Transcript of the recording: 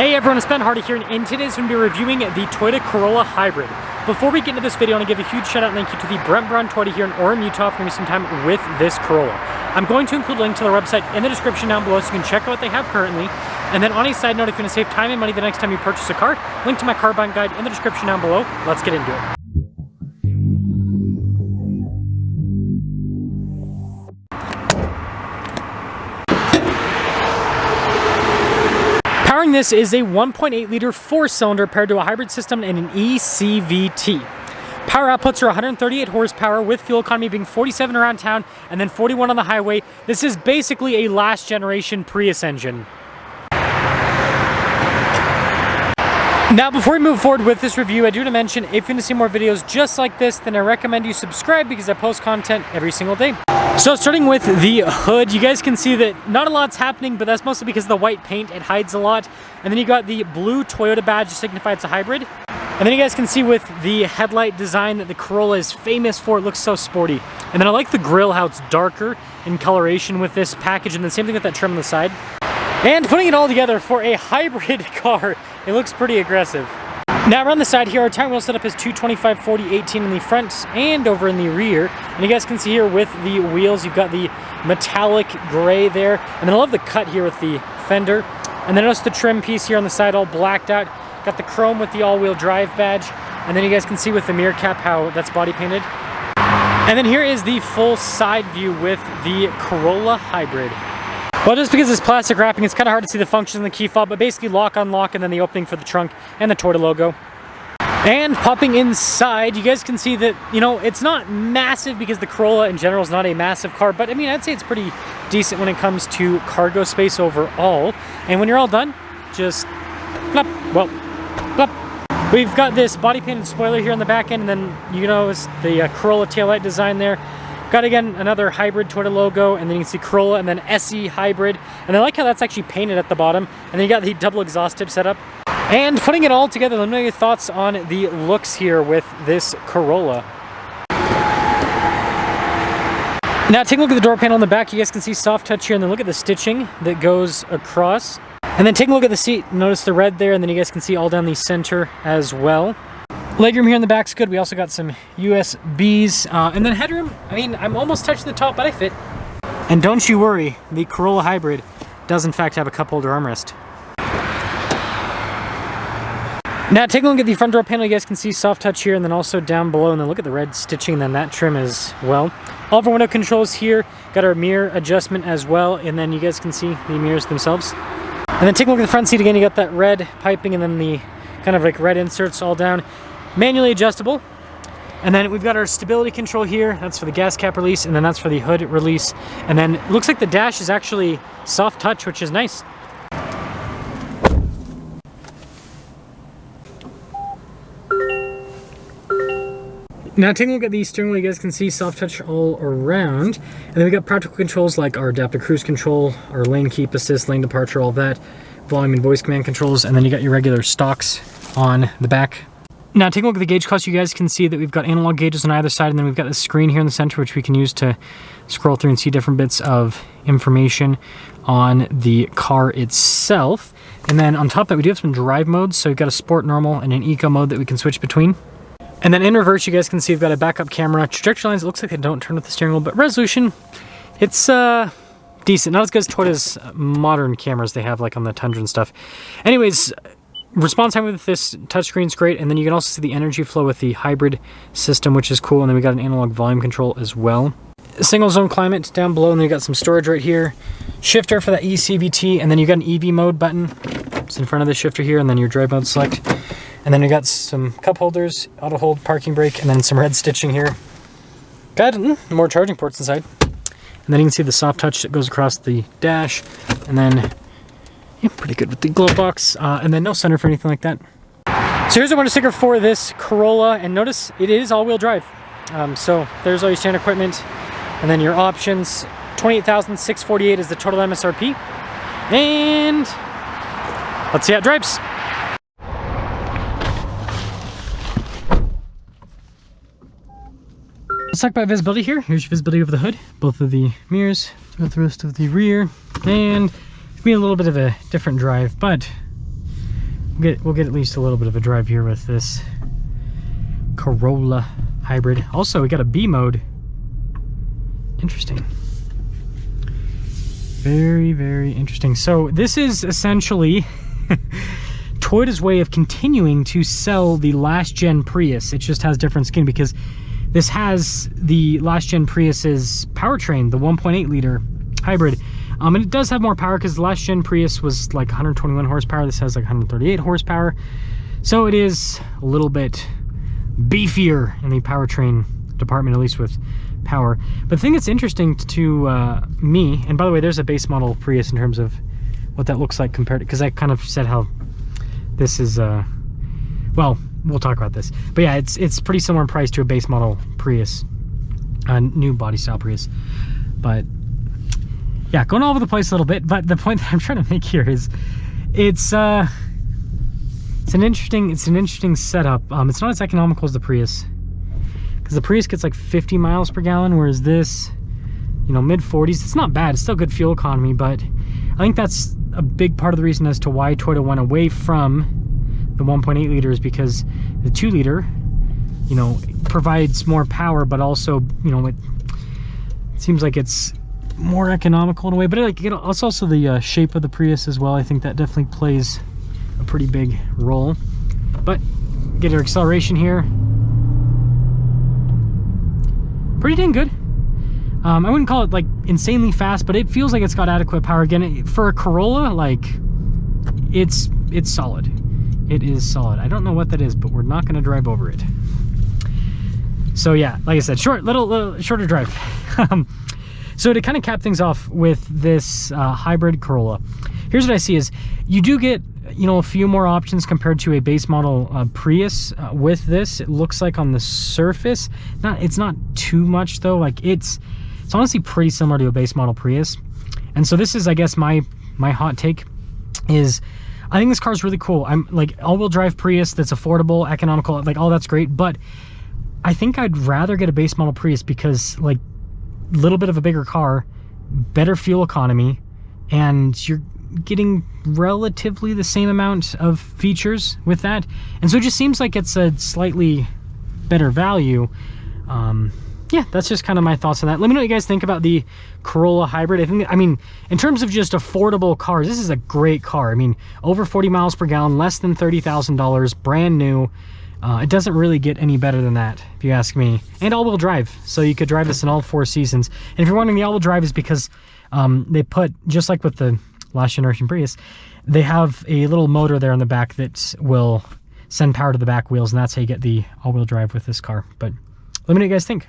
Hey everyone, it's Ben Hardy here, and in today's we're going to be reviewing the Toyota Corolla Hybrid. Before we get into this video, I want to give a huge shout out and thank you to the Brent Brown Toyota here in Orem, Utah for giving me some time with this Corolla. I'm going to include a link to their website in the description down below so you can check out what they have currently. And then on a side note, if you want to save time and money the next time you purchase a car, link to my car buying guide in the description down below. Let's get into it. Powering this is a 1.8 liter 4-cylinder paired to a hybrid system and an eCVT. Power outputs are 138 horsepower with fuel economy being 47 around town and then 41 on the highway. This is basically a last generation Prius engine. Now before we move forward with this review, I do want to mention if you want to see more videos just like this, then I recommend you subscribe because I post content every single day. So starting with the hood, you guys can see that not a lot's happening, but that's mostly because of the white paint, it hides a lot. And then you got the blue Toyota badge to signify it's a hybrid. And then you guys can see with the headlight design that the Corolla is famous for, it looks so sporty. And then I like the grille, how it's darker in coloration with this package, and the same thing with that trim on the side. And putting it all together for a hybrid car, it looks pretty aggressive. Now around the side here, our tire wheel setup is 225/40/18 in the front and over in the rear. And you guys can see here with the wheels, you've got the metallic gray there. And then I love the cut here with the fender. And then notice the trim piece here on the side all blacked out. Got the chrome with the all-wheel drive badge. And then you guys can see with the mirror cap how that's body painted. And then here is the full side view with the Corolla Hybrid. Well, just because it's plastic wrapping, it's kind of hard to see the functions in the key fob, but basically lock, unlock, and then the opening for the trunk and the Toyota logo. And popping inside, you guys can see that, you know, it's not massive because the Corolla in general is not a massive car, but I mean, I'd say it's pretty decent when it comes to cargo space overall. And when you're all done, just plop, well, plop. We've got this body painted spoiler here on the back end, and then you notice the Corolla taillight design there. Got again another hybrid Toyota logo, and then you can see Corolla and then SE hybrid. And I like how that's actually painted at the bottom. And then you got the double exhaust tip setup. And putting it all together, let me know your thoughts on the looks here with this Corolla. Now take a look at the door panel in the back. You guys can see soft touch here, and then look at the stitching that goes across. And then take a look at the seat. Notice the red there, and then you guys can see all down the center as well. Legroom here in the back's good. We also got some USBs. And then headroom, I mean, I'm almost touching the top, but I fit. And don't you worry, the Corolla Hybrid does in fact have a cup holder armrest. Now take a look at the front door panel. You guys can see soft touch here, and then also down below, and then look at the red stitching, and then that trim as well. All of our window controls here. Got our mirror adjustment as well, and then you guys can see the mirrors themselves. And then take a look at the front seat again. You got that red piping, and then the kind of like red inserts all down. Manually adjustable. And then we've got our stability control here. That's for the gas cap release, and then that's for the hood release. And then it looks like the dash is actually soft touch, which is nice. Now taking a look at the steering wheel, you guys can see soft touch all around. And then we got practical controls like our adaptive cruise control, our lane keep assist, lane departure, all that. Volume and voice command controls, and then you got your regular stocks on the back. Now taking a look at the gauge cluster, you guys can see that we've got analog gauges on either side, and then we've got this screen here in the center which we can use to scroll through and see different bits of information on the car itself. And then on top of that, we do have some drive modes, so we've got a sport, normal, and an eco mode that we can switch between. And then in reverse, you guys can see we've got a backup camera. Trajectory lines, it looks like they don't turn with the steering wheel, but resolution, it's decent. Not as good as Toyota's modern cameras they have like on the Tundra and stuff. Anyways, response time with this touchscreen is great, and then you can also see the energy flow with the hybrid system, which is cool. And then we got an analog volume control as well. Single zone climate down below, and then you got some storage right here. Shifter for that eCVT, and then you got an EV mode button. It's in front of the shifter here, and then your drive mode select. And then we got some cup holders, auto hold, parking brake, and then some red stitching here. Got more charging ports inside. And then you can see the soft touch that goes across the dash, and then yeah, pretty good with the glove box, and then no sunroof or anything like that. So here's a window sticker for this Corolla, and notice it is all-wheel drive. So there's all your standard equipment, and then your options. $28,648 is the total MSRP, and let's see how it drives. Let's talk about visibility here. Here's your visibility of the hood, both of the mirrors, throughout the rest of the rear, and it's been a little bit of a different drive, but we'll get at least a little bit of a drive here with this Corolla Hybrid. Also, we got a B mode. Interesting. Very, very interesting. So this is essentially Toyota's way of continuing to sell the last gen Prius. It just has different skin because this has the last gen Prius's powertrain, the 1.8 liter hybrid. And it does have more power because the last gen Prius was like 121 horsepower. This has like 138 horsepower. So it is a little bit beefier in the powertrain department, at least with power. But the thing that's interesting to me, and by the way, there's a base model Prius in terms of what that looks like compared to, because I kind of said how this is, well, we'll talk about this. But yeah, it's pretty similar in price to a base model Prius, a new body style Prius. But yeah, going all over the place a little bit. But the point that I'm trying to make here is it's an interesting setup. It's not as economical as the Prius, because the Prius gets like 50 miles per gallon, whereas this, you know, mid 40s. It's not bad. It's still good fuel economy, but I think that's a big part of the reason as to why Toyota went away from the 1.8 liters, because the 2 liter, you know, provides more power, but also, you know, it seems like it's more economical in a way. But it's also the shape of the Prius as well. I think that definitely plays a pretty big role. But get our acceleration here, pretty dang good. I wouldn't call it like insanely fast, but it feels like it's got adequate power. Again, for a Corolla, like it's solid. It is solid. I don't know what that is, but we're not going to drive over it. So yeah, like I said, little shorter drive. So to kind of cap things off with this hybrid Corolla, here's what I see is you do get, you know, a few more options compared to a base model Prius with this. It looks like on the surface, it's not too much though. Like it's honestly pretty similar to a base model Prius. And so this is, I guess, my hot take is, I think this car is really cool. I'm like, all-wheel drive Prius that's affordable, economical, like all that's great. But I think I'd rather get a base model Prius because, like, a little bit of a bigger car, better fuel economy, and you're getting relatively the same amount of features with that. And so it just seems like it's a slightly better value. Yeah, that's just kind of my thoughts on that. Let me know what you guys think about the Corolla Hybrid. I mean, in terms of just affordable cars, this is a great car. I mean, over 40 miles per gallon, less than $30,000, brand new. It doesn't really get any better than that, if you ask me. And all-wheel drive, so you could drive this in all 4 seasons. And if you're wondering, the all-wheel drive is because they put, just like with the last generation Prius, they have a little motor there in the back that will send power to the back wheels, and that's how you get the all-wheel drive with this car. But let me know what you guys think.